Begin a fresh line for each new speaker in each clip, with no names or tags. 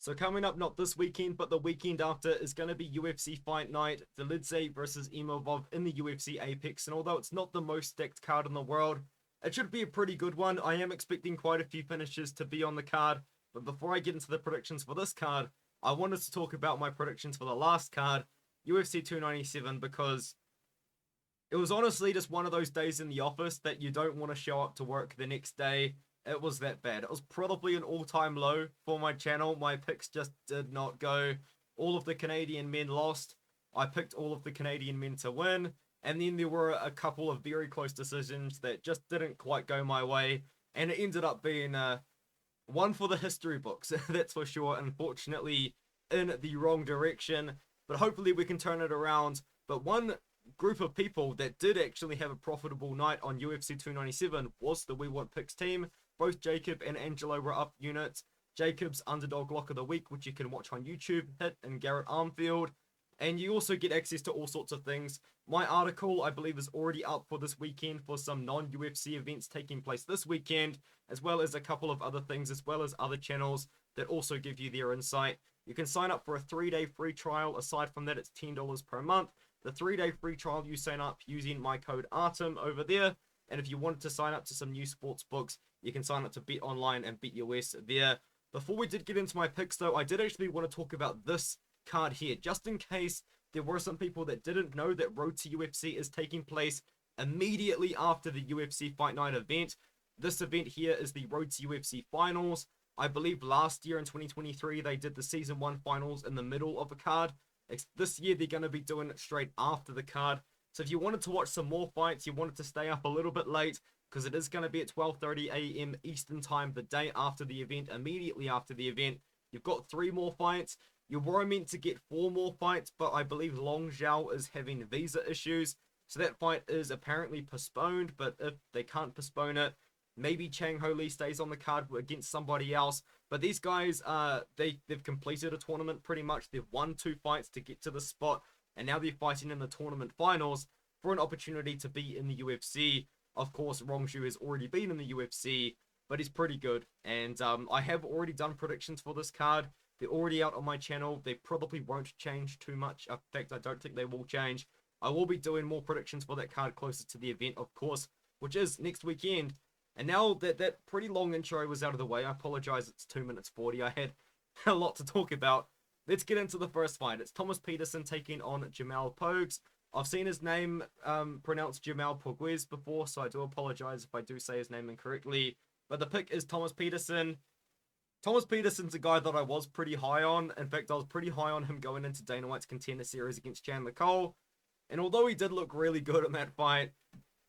So coming up, not this weekend, but the weekend after, is going to be UFC Fight Night, Dolidze versus Imavov in the UFC Apex. And although it's not the most stacked card in the world, it should be a pretty good one. I am expecting quite a few finishes to be on the card. But before I get into the predictions for this card, I wanted to talk about my predictions for the last card, UFC 297, because it was honestly just one of those days in the office that you don't want to show up to work the next day. It was that bad. It was probably an all-time low for my channel. My picks just did not go. All of the Canadian men lost. I picked all of the Canadian men to win. And then there were a couple of very close decisions that just didn't quite go my way. And it ended up being one for the history books, that's for sure. Unfortunately, in the wrong direction. But hopefully we can turn it around. But one group of people that did actually have a profitable night on UFC 297 was the We Want Picks team. Both Jacob and Angelo were up units. Jacob's Underdog Lock of the Week, which you can watch on YouTube, hit in Garrett Armfield. And you also get access to all sorts of things. My article, I believe, is already up for this weekend for some non-UFC events taking place this weekend, as well as a couple of other things, as well as other channels that also give you their insight. You can sign up for a 3-day free trial. Aside from that, it's $10 per month. The 3-day free trial, you sign up using my code ARTEM over there. And if you wanted to sign up to some new sports books, you can sign up to Bet Online and BetUS there. Before we did get into my picks, though, I did actually want to talk about this card here, just in case there were some people that didn't know that Road to UFC is taking place immediately after the UFC Fight Night event. This event here is the Road to UFC Finals. I believe last year in 2023, they did the Season 1 Finals in the middle of a card. This year, they're going to be doing it straight after the card. So if you wanted to watch some more fights, you wanted to stay up a little bit late, because it is going to be at 12:30 a.m. Eastern Time the day after the event, immediately after the event. You've got 3 more fights. You were meant to get 4 more fights, but I believe Long Zhao is having visa issues. So that fight is apparently postponed, but if they can't postpone it, maybe Chang Ho Lee stays on the card against somebody else. But these guys, they've completed a tournament pretty much. They've won 2 fights to get to the spot, and now they're fighting in the tournament finals for an opportunity to be in the UFC. Of course, Rongzhu has already been in the UFC, but he's pretty good. And I have already done predictions for this card. They're already out on my channel. They probably won't change too much. In fact, I don't think they will change. I will be doing more predictions for that card closer to the event, of course, which is next weekend. And now that that pretty long intro was out of the way, I apologize, it's 2 minutes 40. I had a lot to talk about. Let's get into the first fight. It's Thomas Petersen taking on Jamal Pogues. I've seen his name pronounced Jamal Pogues before, so I do apologize if I do say his name incorrectly. But the pick is Thomas Petersen. Thomas Petersen's a guy that I was pretty high on. In fact, I was pretty high on him going into Dana White's Contender Series against Chandler Cole. And although he did look really good in that fight,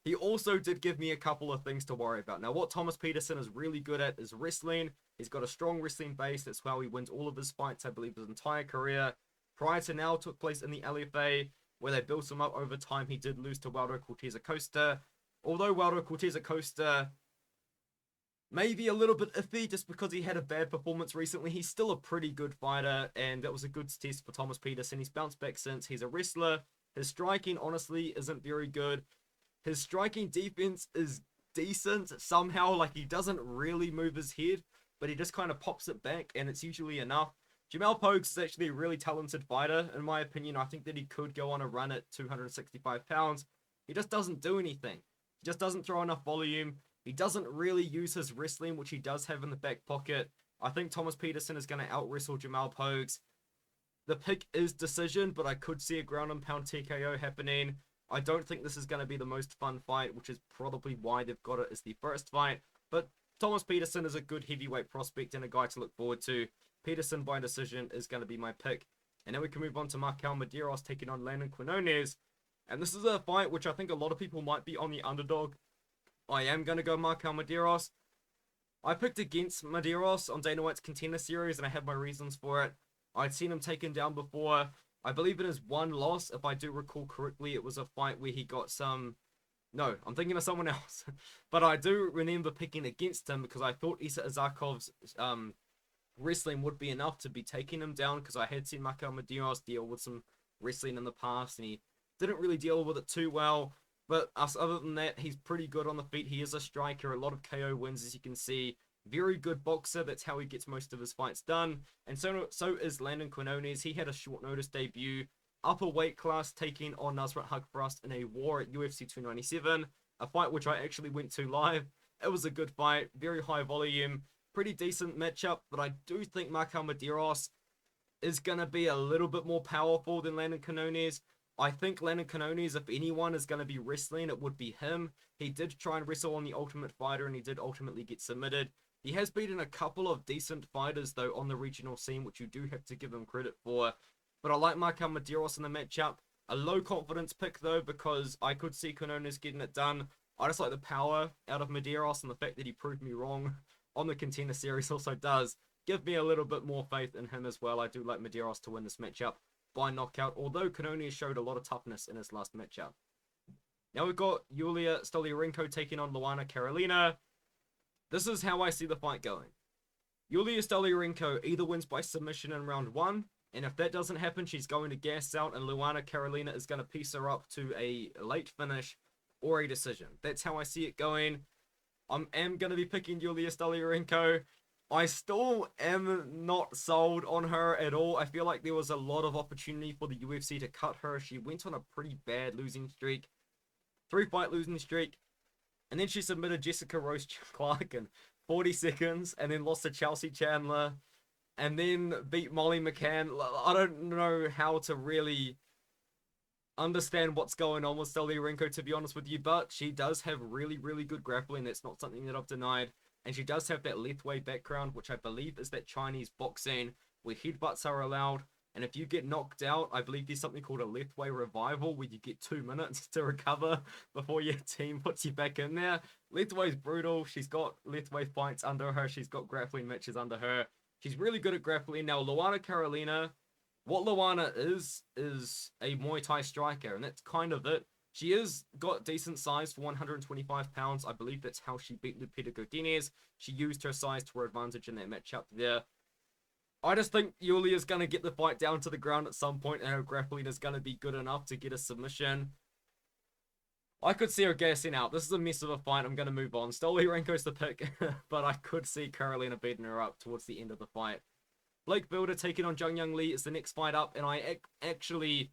he also did give me a couple of things to worry about. Now, what Thomas Petersen is really good at is wrestling. He's got a strong wrestling base. That's how he wins all of his fights, I believe, his entire career. Prior to now, took place in the LFA, where they built him up over time. He did lose to Waldo Cortez Acosta. Although Waldo Cortez Acosta may be a little bit iffy just because he had a bad performance recently, he's still a pretty good fighter, and that was a good test for Thomas Petersen. He's bounced back since. He's a wrestler. His striking, honestly, isn't very good. His striking defense is decent somehow. Like, he doesn't really move his head, but he just kind of pops it back, and it's usually enough. Jamal Pogues is actually a really talented fighter, in my opinion. I think that he could go on a run at 265 pounds. He just doesn't do anything. He just doesn't throw enough volume. He doesn't really use his wrestling, which he does have in the back pocket. I think Thomas Petersen is going to out-wrestle Jamal Pogues. The pick is decision, but I could see a ground and pound TKO happening. I don't think this is going to be the most fun fight, which is probably why they've got it as the first fight. But Thomas Petersen is a good heavyweight prospect and a guy to look forward to. Petersen by decision is going to be my pick. And then we can move on to Marquel Mederos taking on Landon Quinones. And this is a fight which I think a lot of people might be on the underdog. I am going to go Marquel Mederos. I picked against Mederos on Dana White's Contender Series, and I have my reasons for it. I'd seen him taken down before. I believe it is one loss. If I do recall correctly, it was a fight where he got some... No, I'm thinking of someone else. But I do remember picking against him because I thought Isa Azakov's wrestling would be enough to be taking him down, because I had seen Marquel Mederos deal with some wrestling in the past, and he didn't really deal with it too well. But other than that, he's pretty good on the feet. He is a striker, a lot of KO wins, as you can see. Very good boxer. That's how he gets most of his fights done. And so is Landon Quinones. He had a short notice debut, upper weight class, taking on Nasrat Haqparast in a war at UFC 297. A fight which I actually went to live. It was a good fight, very high volume, pretty decent matchup, but I do think Marquel Mederos is going to be a little bit more powerful than Landon Quinones. I think Landon Quinones, if anyone is going to be wrestling, it would be him. He did try and wrestle on the Ultimate Fighter, and he did ultimately get submitted. He has beaten a couple of decent fighters, though, on the regional scene, which you do have to give him credit for. But I like Marquel Mederos in the matchup. A low confidence pick, though, because I could see Quinones getting it done. I just like the power out of Mederos, and the fact that he proved me wrong on the Contender Series also does give me a little bit more faith in him as well. I do like Mederos to win this matchup by knockout, although Quinones showed a lot of toughness in his last matchup. Now we've got Julija Stoliarenko taking on Luana Carolina. This is how I see the fight going. Julija Stoliarenko either wins by submission in round 1, and if that doesn't happen, she's going to gas out, and Luana Carolina is going to piece her up to a late finish or a decision. That's how I see it going. I am going to be picking Julija Stoliarenko. I still am not sold on her at all. I feel like there was a lot of opportunity for the UFC to cut her. She went on a pretty bad losing streak. 3-fight losing streak. And then she submitted Jessica Rose Clark in 40 seconds. And then lost to Chelsea Chandler. And then beat Molly McCann. I don't know how to really understand what's going on with Stoliarenko, to be honest with you. But she does have really, really good grappling. That's not something that I've denied. And she does have that left-way background, which I believe is that Chinese boxing where headbutts are allowed. And if you get knocked out, I believe there's something called a left-way revival where you get 2 minutes to recover before your team puts you back in there. Left-way's brutal. She's got left-way fights under her. She's got grappling matches under her. She's really good at grappling. Now, Luana Carolina, what Luana is a Muay Thai striker, and that's kind of it. She is got decent size for 125 pounds. I believe that's how she beat Lupita Godinez. She used her size to her advantage in that matchup there. I just think Julija is going to get the fight down to the ground at some point, and her grappling is going to be good enough to get a submission. I could see her gassing out. This is a mess of a fight. I'm going to move on. Stoliarenko's the pick, but I could see Carolina beating her up towards the end of the fight. Bilder taking on Jeong Lee is the next fight up, and I actually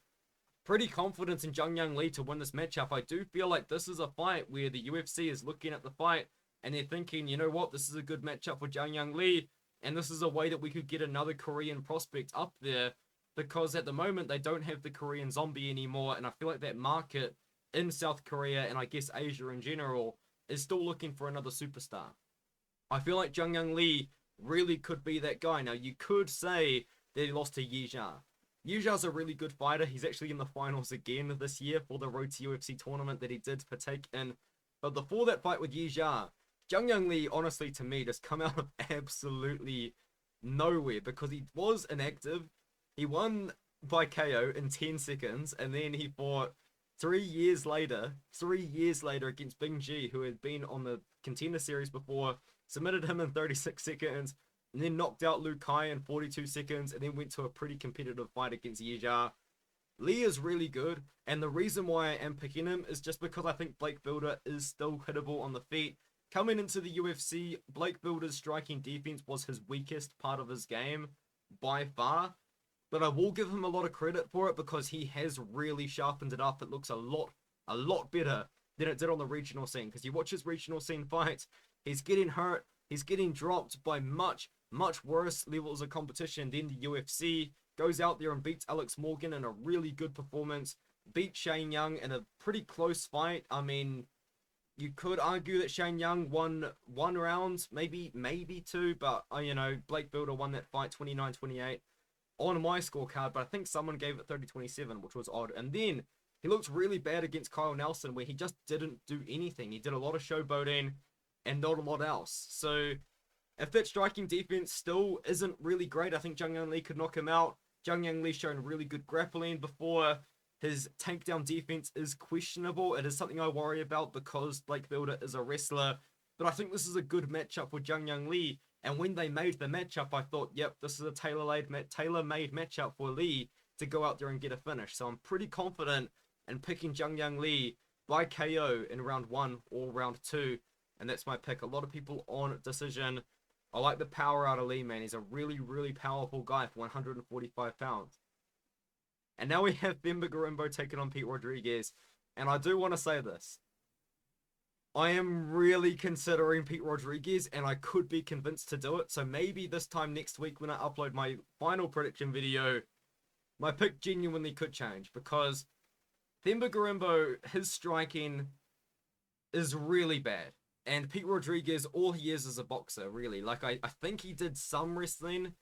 pretty confident in Jeong Lee to win this matchup. I do feel like this is a fight where the UFC is looking at the fight and they're thinking, you know what, this is a good matchup for Jeong Lee, and this is a way that we could get another Korean prospect up there, because at the moment they don't have the Korean zombie anymore, and I feel like that market in South Korea and I guess Asia in general is still looking for another superstar. I feel like Jeong Lee really could be that guy. Now, you could say that he lost to Yeong. Yeong's a really good fighter. He's actually in the finals again this year for the Road to UFC tournament that he did partake in. But before that fight with Yeong, Jeong Lee, honestly, to me, just come out of absolutely nowhere, because he was inactive. He won by KO in 10 seconds, and then he fought 3 years later against Bing Ji, who had been on the Contender Series before, submitted him in 36 seconds, and then knocked out Liu Kai in 42 seconds, and then went to a pretty competitive fight against Yeong. Lee is really good, and the reason why I am picking him is just because I think Blake Bilder is still hittable on the feet. Coming into the UFC, Blake Bilder's striking defense was his weakest part of his game, by far. But I will give him a lot of credit for it, because he has really sharpened it up. It looks a lot better than it did on the regional scene. Because you watch his regional scene fights, he's getting hurt, he's getting dropped by much worse levels of competition than the UFC. Goes out there and beats Alex Morgan in a really good performance. Beat Shane Young in a pretty close fight. I mean, you could argue that Shane Young won 1 round, maybe 2, but you know, Blake Bilder won that fight 29-28 on my scorecard, but I think someone gave it 30-27, which was odd. And then he looked really bad against Kyle Nelson, where he just didn't do anything. He did a lot of showboating and not a lot else. So if that striking defense still isn't really great, I think Jeong Lee could knock him out. Jeong Lee's shown really good grappling before. His takedown defense is questionable. It is something I worry about, because Blake Bilder is a wrestler. But I think this is a good matchup for Jeong Lee. And when they made the matchup, I thought, yep, this is a tailor-made matchup for Lee to go out there and get a finish. So I'm pretty confident in picking Jeong Lee by KO in round 1 or round 2. And that's my pick. A lot of people on decision. I like the power out of Lee, man. He's a really, really powerful guy for 145 pounds. And now we have Themba Gorimbo taking on Pete Rodriguez. And I do want to say this. I am really considering Pete Rodriguez, and I could be convinced to do it. So maybe this time next week when I upload my final prediction video, my pick genuinely could change. Because Themba Gorimbo, his striking is really bad. And Pete Rodriguez, all he is a boxer, really. Like, I think he did some wrestling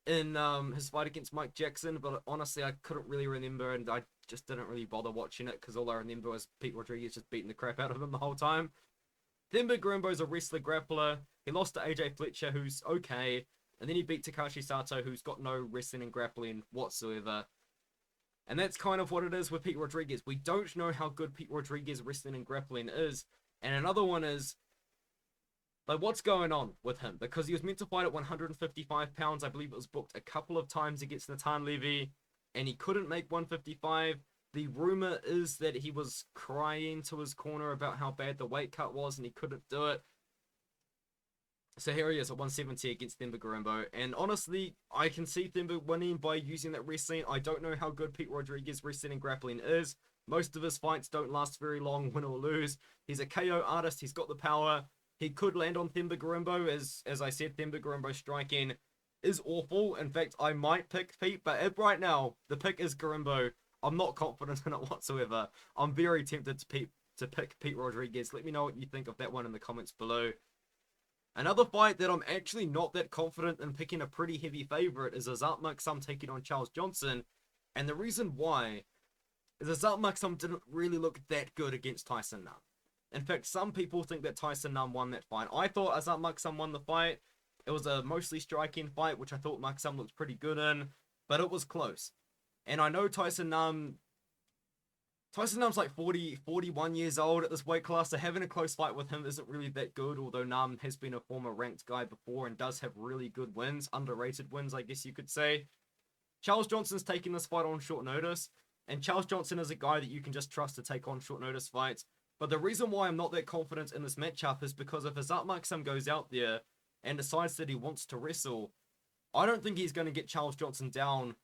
in his fight against Mike Jackson, but honestly, I couldn't really remember, and I just didn't really bother watching it, because all I remember was Pete Rodriguez just beating the crap out of him the whole time. Themba Gorimbo's a wrestler grappler. He lost to AJ Fletcher, who's okay, and then he beat Takashi Sato, who's got no wrestling and grappling whatsoever. And that's kind of what it is with Pete Rodriguez. We don't know how good Pete Rodriguez wrestling and grappling is. And another one is, like, what's going on with him? Because he was meant to fight at 155 pounds. I believe it was booked a couple of times against Natan Levy, and he couldn't make 155. The rumor is that he was crying to his corner about how bad the weight cut was, and he couldn't do it. So here he is at 170 against Themba Gorimbo. And honestly, I can see Themba winning by using that wrestling. I don't know how good Pete Rodriguez wrestling and grappling is. Most of his fights don't last very long, win or lose. He's a KO artist. He's got the power. He could land on Themba Gorimbo. As I said, Themba Gorimbo striking is awful. In fact, I might pick Pete, but right now, the pick is Gorimbo. I'm not confident in it whatsoever. I'm very tempted to pick Pete Rodriguez. Let me know what you think of that one in the comments below. Another fight that I'm actually not that confident in picking a pretty heavy favorite is Azat Maksum taking on Charles Johnson. And the reason why is Azat Maksum didn't really look that good against Tyson Nam. In fact, some people think that Tyson Nam won that fight. I thought Azat Maksum won the fight. It was a mostly striking fight, which I thought Maksum looked pretty good in, but it was close. And I know Tyson Nam's like 41 years old at this weight class, so having a close fight with him isn't really that good, although Nam has been a former ranked guy before and does have really good wins, underrated wins, I guess you could say. Charles Johnson's taking this fight on short notice, and Charles Johnson is a guy that you can just trust to take on short notice fights. But the reason why I'm not that confident in this matchup is because if Azat Maksum goes out there and decides that he wants to wrestle, I don't think he's going to get Charles Johnson down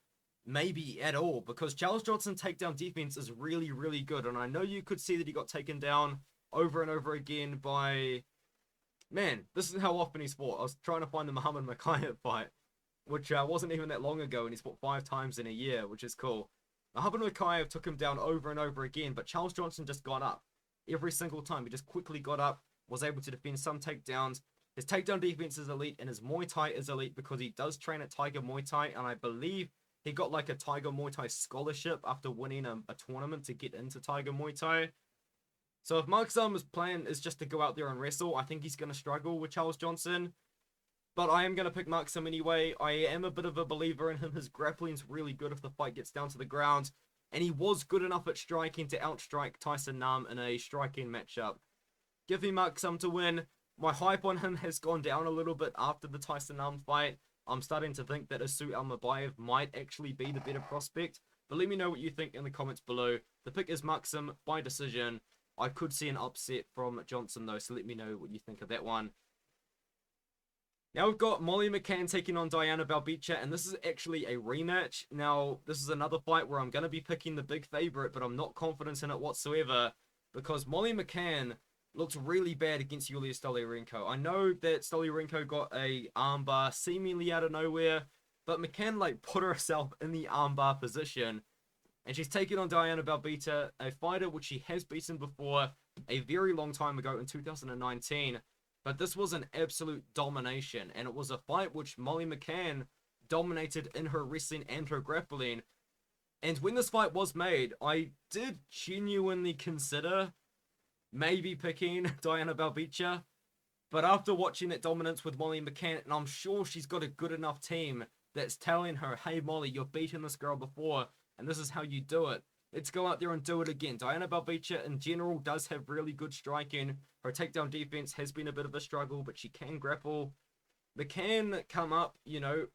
maybe at all, because Charles Johnson's takedown defense is really, really good. And I know you could see that he got taken down over and over again by... Man, this is how often he's fought. I was trying to find the Muhammad Moicano fight, which wasn't even that long ago, and he's fought 5 times in a year, which is cool. Muhammad Moicano took him down over and over again, but Charles Johnson just got up. Every single time, he just quickly got up, was able to defend some takedowns. His takedown defense is elite, and his Muay Thai is elite because he does train at Tiger Muay Thai, and I believe he got like a Tiger Muay Thai scholarship after winning a tournament to get into Tiger Muay Thai. So if Maksum's plan is just to go out there and wrestle, I think he's going to struggle with Charles Johnson. But I am going to pick Maksum anyway. I am a bit of a believer in him. His grappling's really good if the fight gets down to the ground. And he was good enough at striking to outstrike Tyson Nam in a striking matchup. Give me Maksum to win. My hype on him has gone down a little bit after the Tyson Nam fight. I'm starting to think that Asu Almabayev might actually be the better prospect. But let me know what you think in the comments below. The pick is Maksum by decision. I could see an upset from Johnson though, so let me know what you think of that one. Now we've got Molly McCann taking on Diana Belbita, and this is actually a rematch. Now, this is another fight where I'm going to be picking the big favorite, but I'm not confident in it whatsoever, because Molly McCann looks really bad against Yulia Stoliarenko. I know that Stoliarenko got a armbar seemingly out of nowhere, but McCann like put herself in the armbar position, and she's taking on Diana Belbita, a fighter which she has beaten before a very long time ago in 2019. But this was an absolute domination, and it was a fight which Molly McCann dominated in her wrestling and her grappling. And when this fight was made, I did genuinely consider maybe picking Diana Belbita. But after watching that dominance with Molly McCann, and I'm sure she's got a good enough team that's telling her, hey Molly, you've beaten this girl before, and this is how you do it. Let's go out there and do it again. Diana Belbita in general does have really good striking. Her takedown defense has been a bit of a struggle, but she can grapple. McCann come up,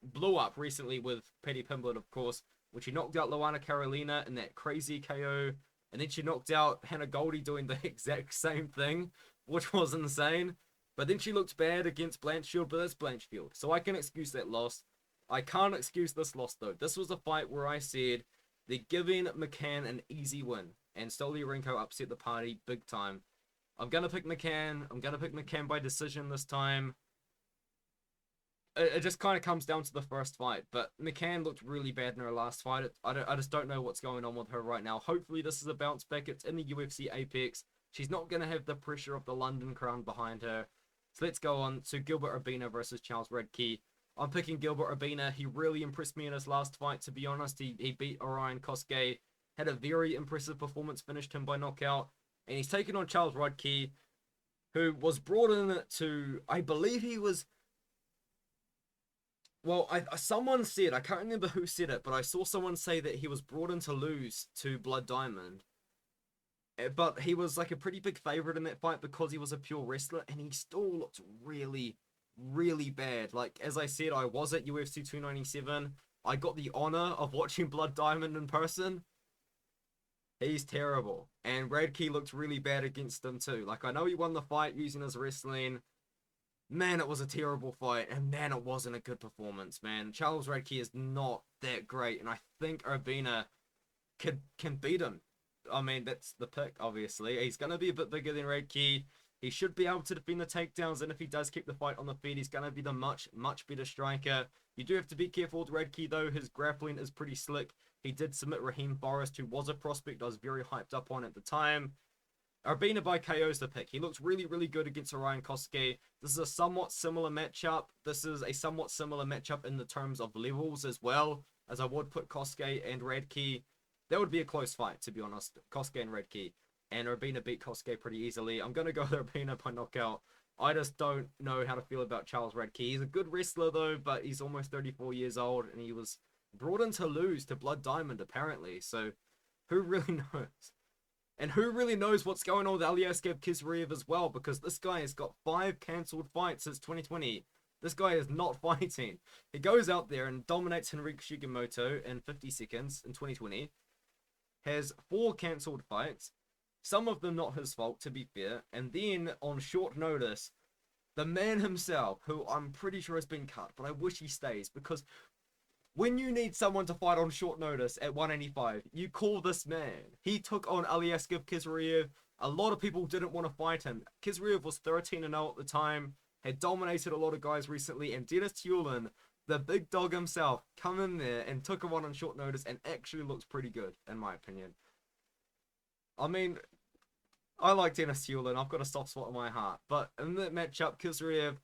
blew up recently with Paddy Pimblett, of course, when she knocked out Luana Carolina in that crazy KO. And then she knocked out Hannah Goldie doing the exact same thing, which was insane. But then she looked bad against Blanchfield, but that's Blanchfield. So I can excuse that loss. I can't excuse this loss, though. This was a fight where I said they're giving McCann an easy win. And Stoliarenko upset the party big time. I'm going to pick McCann. I'm going to pick McCann by decision this time. It just kind of comes down to the first fight. But McCann looked really bad in her last fight. I just don't know what's going on with her right now. Hopefully this is a bounce back. It's in the UFC Apex. She's not going to have the pressure of the London crown behind her. So let's go on to Gilbert Urbina versus Charles Radtke. I'm picking Gilbert Urbina. He really impressed me in his last fight, to be honest. He beat Orion Kosuke. Had a very impressive performance, finished him by knockout. And he's taken on Charles Radtke, who was brought in to, I believe he was... Well, someone said, I can't remember who said it, but I saw someone say that he was brought in to lose to Blood Diamond. But he was like a pretty big favorite in that fight because he was a pure wrestler, and he still looked really, really bad. Like, as I said, I was at UFC 297. I got the honor of watching Blood Diamond in person. He's terrible. And Radtke looked really bad against him too. Like, I know he won the fight using his wrestling. Man, it was a terrible fight, and man, it wasn't a good performance, man. Charles Radtke is not that great, and I think Urbina can beat him. I mean, that's the pick, obviously. He's going to be a bit bigger than Radtke. He should be able to defend the takedowns, and if he does keep the fight on the feet, he's going to be the much better striker. You do have to be careful with Radtke, though. His grappling is pretty slick. He did submit Raheem Forrest, who was a prospect I was very hyped up on at the time. Urbina by KO is the pick. He looks really, really good against Orion Kosuke. This is a somewhat similar matchup. This is a somewhat similar matchup in the terms of levels as well, as I would put Kosuke and Radtke. That would be a close fight, to be honest. Kosuke and Radtke. And Urbina beat Kosuke pretty easily. I'm going to go with Urbina by knockout. I just don't know how to feel about Charles Radtke. He's a good wrestler, though, but he's almost 34 years old, and he was brought in to lose to Blood Diamond, apparently. So, who really knows? And who really knows what's going on with Aliaskhab Khizriev as well, because this guy has got 5 cancelled fights since 2020. This guy is not fighting. He goes out there and dominates Henrique Shigemoto in 50 seconds in 2020. Has 4 cancelled fights. Some of them not his fault, to be fair. And then, on short notice, the man himself, who I'm pretty sure has been cut, but I wish he stays, because when you need someone to fight on short notice at 185, you call this man. He took on Aliaskhab Khizriev. A lot of people didn't want to fight him. Khizriev was 13-0 at the time, had dominated a lot of guys recently, and Dennis Tulin, the big dog himself, come in there and took him on short notice and actually looks pretty good, in my opinion. I mean, I like Dennis Tulin. I've got a soft spot in my heart. But in that matchup, Khizriev,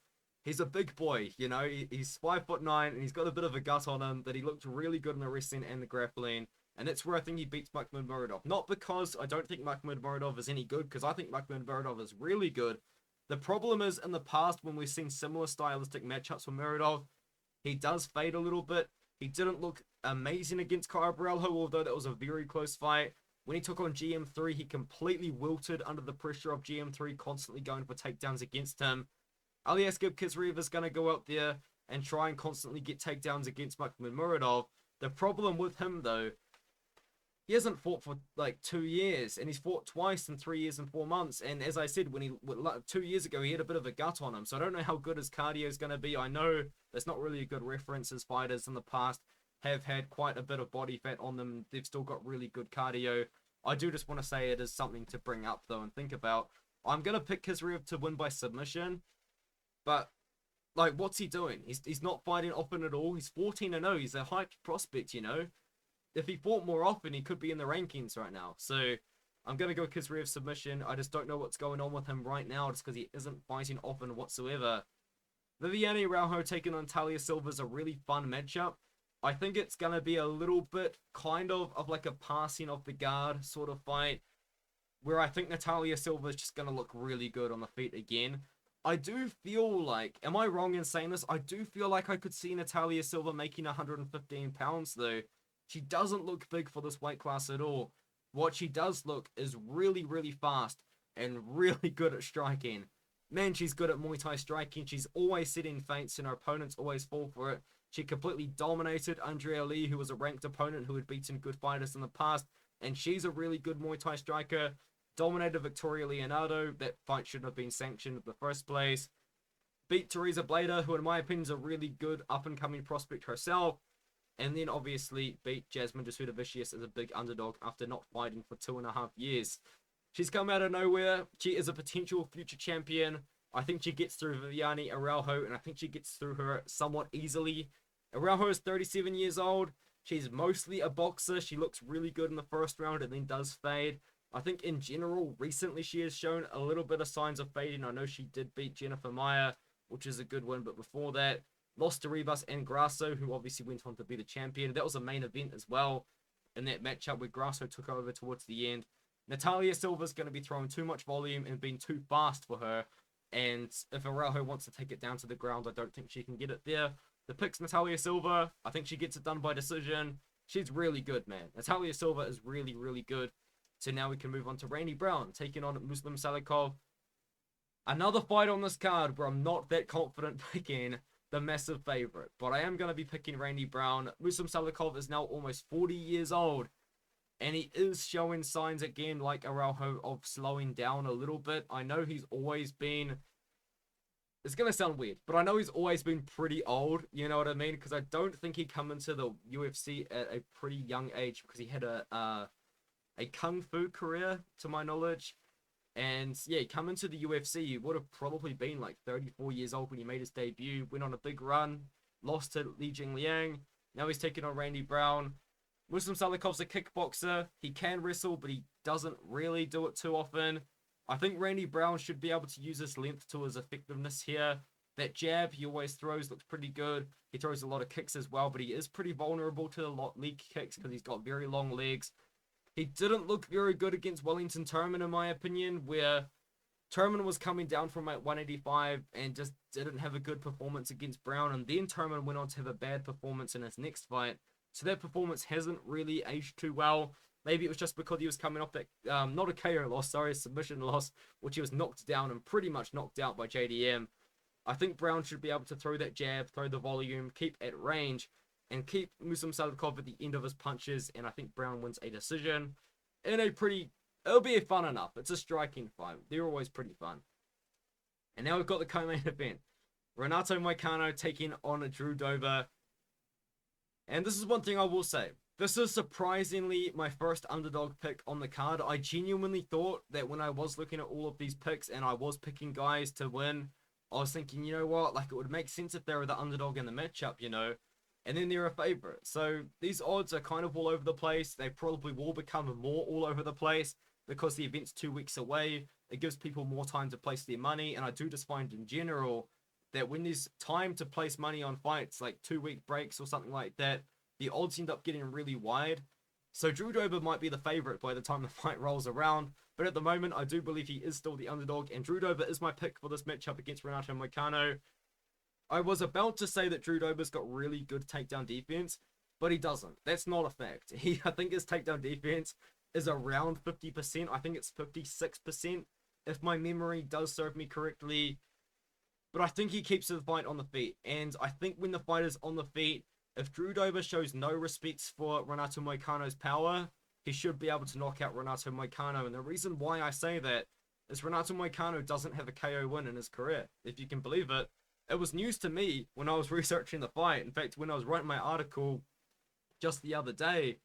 he's a big boy, you know. He's 5'9", and he's got a bit of a gut on him, that he looked really good in the wrestling and the grappling. And that's where I think he beats Muradov. Not because I don't think Muradov is any good, because I think Muradov is really good. The problem is, in the past, when we've seen similar stylistic matchups with Muradov, he does fade a little bit. He didn't look amazing against Cabralho, although that was a very close fight. When he took on GM3, he completely wilted under the pressure of GM3, constantly going for takedowns against him. Aliaskhab Khizriev is going to go out there and try and constantly get takedowns against Muradov. The problem with him, though, he hasn't fought for like 2 years, and he's fought twice in 3 years and 4 months. And as I said, 2 years ago, he had a bit of a gut on him, so I don't know how good his cardio is going to be. I know that's not really a good reference, as fighters in the past have had quite a bit of body fat on them. They've still got really good cardio. I do just want to say it is something to bring up, though, and think about. I'm going to pick Khizriev to win by submission, but like, what's he doing? He's not fighting often at all. He's 14-0. He's a hyped prospect, you know. If he fought more often, he could be in the rankings right now. So I'm going to go Khizriev submission. I just don't know what's going on with him right now, just because he isn't fighting often whatsoever. Viviane Araujo taking on Talia Silva is a really fun matchup. I think it's going to be a little bit kind of like a passing of the guard sort of fight, where I think Natalia Silva is just going to look really good on the feet again. I do feel like, am I wrong in saying this? I do feel like I could see Natalia Silva making 115 pounds, though. She doesn't look big for this weight class at all. What she does look is really, really fast and really good at striking. Man, she's good at Muay Thai striking. She's always setting feints, and her opponents always fall for it. She completely dominated Andrea Lee, who was a ranked opponent who had beaten good fighters in the past, and she's a really good Muay Thai striker. Dominated Victoria Leonardo. That fight shouldn't have been sanctioned in the first place. beat Teresa Blader, who in my opinion is a really good up-and-coming prospect herself, and then obviously beat Jasmine Jasudavicius as a big underdog after not fighting for 2.5 years. She's come out of nowhere. She is a potential future champion. I think she gets through Viviane Araujo, and I think she gets through her somewhat easily. Araujo is 37 years old. She's mostly a boxer. She looks really good in the first round and then does fade. I think in general, recently she has shown a little bit of signs of fading. I know she did beat Jennifer Maia, which is a good win, but before that, lost to Rivas and Grasso, who obviously went on to be the champion. That was a main event as well in that matchup where Grasso took over towards the end. Natalia Silva's going to be throwing too much volume and being too fast for her. And if Araujo wants to take it down to the ground, I don't think she can get it there. The pick's Natalia Silva. I think she gets it done by decision. She's really good, man. Natalia Silva is really, really good. So now we can move on to Rainey Brown, taking on Muslim Salikov. Another fight on this card where I'm not that confident picking the massive favorite. But I am going to be picking Rainey Brown. Muslim Salikov is now almost 40 years old. And he is showing signs again, like Araujo, of slowing down a little bit. I know he's always been... It's going to sound weird, but I know he's always been pretty old, you know what I mean? Because I don't think he come into the UFC at a pretty young age, because he had a kung fu career, to my knowledge. And yeah, come into the UFC, he would have probably been like 34 years old when he made his debut, went on a big run, lost to Li Jingliang. Now he's taking on Randy Brown. Muslim Salikov's a kickboxer. He can wrestle, but he doesn't really do it too often. I think Randy Brown should be able to use his length to his effectiveness here. That jab he always throws looks pretty good. He throws a lot of kicks as well, but he is pretty vulnerable to the leg kicks because he's got very long legs. He didn't look very good against Wellington Turman, in my opinion, where Turman was coming down from like 185 and just didn't have a good performance against Brown, and then Turman went on to have a bad performance in his next fight. So that performance hasn't really aged too well. Maybe it was just because he was coming off that, not a KO loss, sorry, a submission loss, which he was knocked down and pretty much knocked out by JDM. I think Brown should be able to throw that jab, throw the volume, keep at range, and keep Muslim Salikov at the end of his punches, and I think Brown wins a decision in a pretty... It'll be fun enough. It's a striking fight. They're always pretty fun. And now we've got the co-main event. Renato Moicano taking on Drew Dober. And this is one thing I will say. This is surprisingly my first underdog pick on the card. I genuinely thought that when I was looking at all of these picks and I was picking guys to win, I was thinking, you know what, like it would make sense if they were the underdog in the matchup, you know, and then they're a favorite. So these odds are kind of all over the place. They probably will become more all over the place because the event's 2 weeks away. It gives people more time to place their money, and I do just find in general that when there's time to place money on fights, like 2-week breaks or something like that, the odds end up getting really wide. So Drew Dober might be the favorite by the time the fight rolls around, but at the moment I do believe he is still the underdog, and Drew Dober is my pick for this matchup against Renato Moicano. I was about to say that Drew Dober's got really good takedown defense, but he doesn't. That's not a fact. I think his takedown defense is around 50%. I think it's 56%, if my memory does serve me correctly. But I think he keeps the fight on the feet, and I think when the fight is on the feet, if Drew Dober shows no respect for Renato Moicano's power, he should be able to knock out Renato Moicano. And the reason why I say that is Renato Moicano doesn't have a KO win in his career. If you can believe it. It was news to me when I was researching the fight. In fact, when I was writing my article just the other day,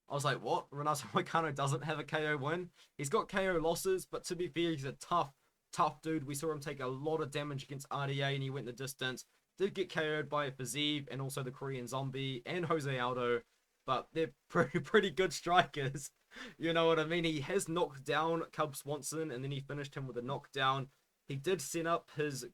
I was like, what? Renato Moicano doesn't have a KO win? He's got KO losses, but to be fair, he's a tough dude. We saw him take a lot of damage against RDA and he went the distance. Did get KO'd by Khizriev and also the Korean Zombie and Jose Aldo, but they're pretty good strikers. You know what I mean? He has knocked down Cub Swanson and then he finished him with a knockdown. He did set up his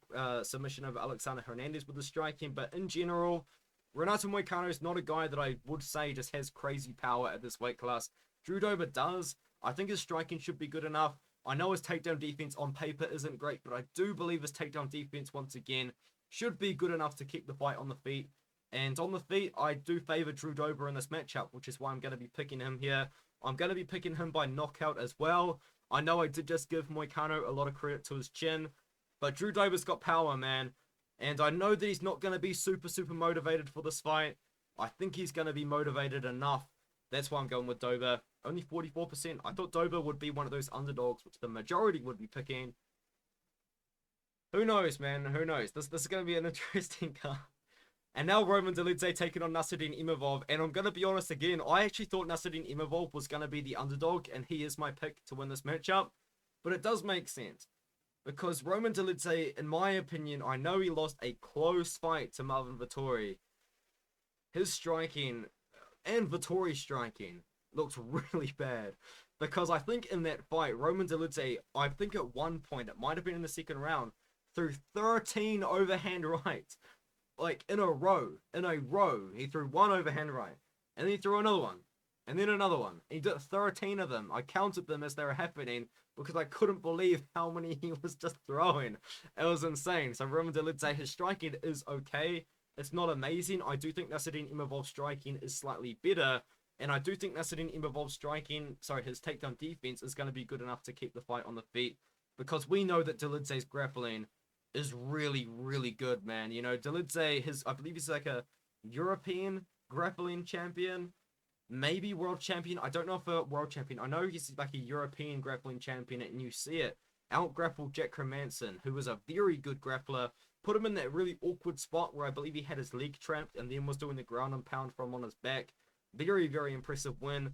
submission over Alexander Hernandez with the striking, but in general, Renato Moicano is not a guy that I would say just has crazy power at this weight class. Drew Dober does. I think his striking should be good enough. I know his takedown defense on paper isn't great, but I do believe his takedown defense, once again, should be good enough to keep the fight on the feet. And on the feet, I do favor Drew Dober in this matchup, which is why I'm going to be picking him here. I'm going to be picking him by knockout as well. I know I did just give Moicano a lot of credit to his chin, but Drew Dober's got power, man. And I know that he's not going to be super motivated for this fight. I think he's going to be motivated enough. That's why I'm going with Dober. Only 44%. I thought Dober would be one of those underdogs, which the majority would be picking. Who knows, man? Who knows? This is going to be an interesting card. And now Roman Dolidze taking on Nassourdine Imavov. And I'm going to be honest again, I actually thought Nassourdine Imavov was going to be the underdog, and he is my pick to win this matchup. But it does make sense. Because Roman Dolidze, in my opinion, I know he lost a close fight to Marvin Vettori. His striking and Vettori's striking looked really bad. Because I think in that fight, Roman Dolidze, I think at one point, it might have been in the second round, threw 13 overhand rights. Like in a row. He threw one overhand right. And then he threw another one. And then another one. He did 13 of them. I counted them as they were happening because I couldn't believe how many he was just throwing. It was insane. So Roman Dolidze, his striking is okay. It's not amazing. I do think Nassourdine Imavov's striking is slightly better. And I do think Nassourdine Imavov's striking, his takedown defense is going to be good enough to keep the fight on the feet. Because we know that Dolidze's grappling is really, really good, man. You know, Dolidze, I believe he's like a European grappling champion. Maybe world champion. I don't know if a world champion. I know he's like a European grappling champion, and you see it. Out-grappled Jack Hermansson, who was a very good grappler. Put him in that really awkward spot where I believe he had his leg trapped and then was doing the ground and pound from on his back. Very, very impressive win.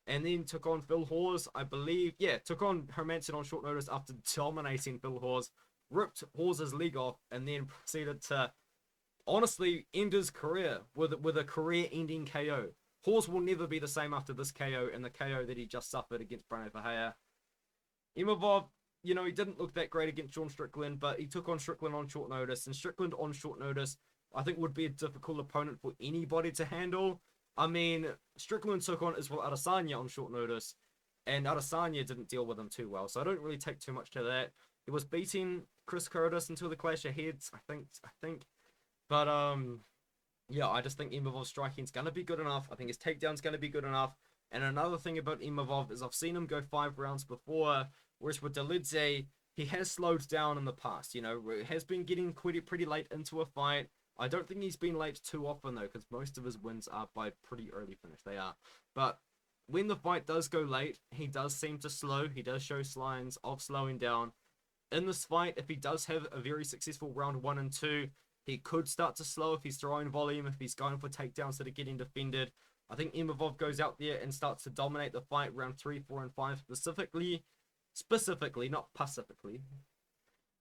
And then took on Phil Hawes, I believe. Yeah, took on Hermansson on short notice after dominating Phil Hawes. Ripped Hawes' leg off and then proceeded to honestly end his career with a career-ending KO. Hawes will never be the same after this KO and the KO that he just suffered against Bruno Ferreira. Imavov, you know, he didn't look that great against Sean Strickland, but he took on Strickland on short notice. And Strickland on short notice, I think, would be a difficult opponent for anybody to handle. I mean, Strickland took on Israel Adesanya on short notice, and Adesanya didn't deal with him too well. So I don't really take too much to that. He was beating Chris Curtis until the clash of heads, I think. But, yeah, I just think Imavov's striking's going to be good enough. I think his takedown's going to be good enough. And another thing about Imavov is I've seen him go 5 rounds before, whereas with Dolidze, he has slowed down in the past, you know, has been getting pretty late into a fight. I don't think he's been late too often, though, because most of his wins are by pretty early finish. They are. But when the fight does go late, he does seem to slow. He does show signs of slowing down. In this fight, if he does have a very successful round 1 and 2, he could start to slow if he's throwing volume, if he's going for takedowns that are getting defended. I think Imavov goes out there and starts to dominate the fight round 3, 4, and 5 specifically, not pacifically.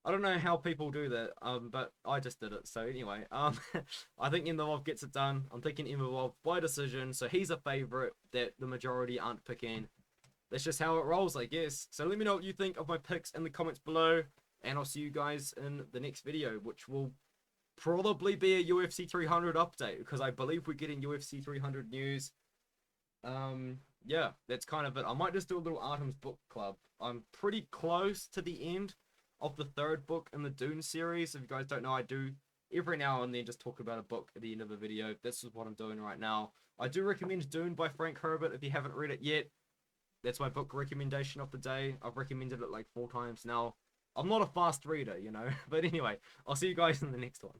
I don't know how people do that, but I just did it. So anyway, I think Imavov gets it done. I'm thinking Imavov by decision, so he's a favorite that the majority aren't picking. That's just how it rolls, I guess. So let me know what you think of my picks in the comments below, and I'll see you guys in the next video, which will probably be a UFC 300 update, because I believe we're getting UFC 300 news. Yeah, that's kind of it. I might just do a little Artem's book club. I'm pretty close to the end of the 3rd book in the Dune series. If you guys don't know, I do every now and then just talk about a book at the end of a video. This is what I'm doing right now. I do recommend Dune by Frank Herbert if you haven't read it yet. That's my book recommendation of the day. I've recommended it like 4 times now. I'm not a fast reader, you know. But anyway, I'll see you guys in the next one.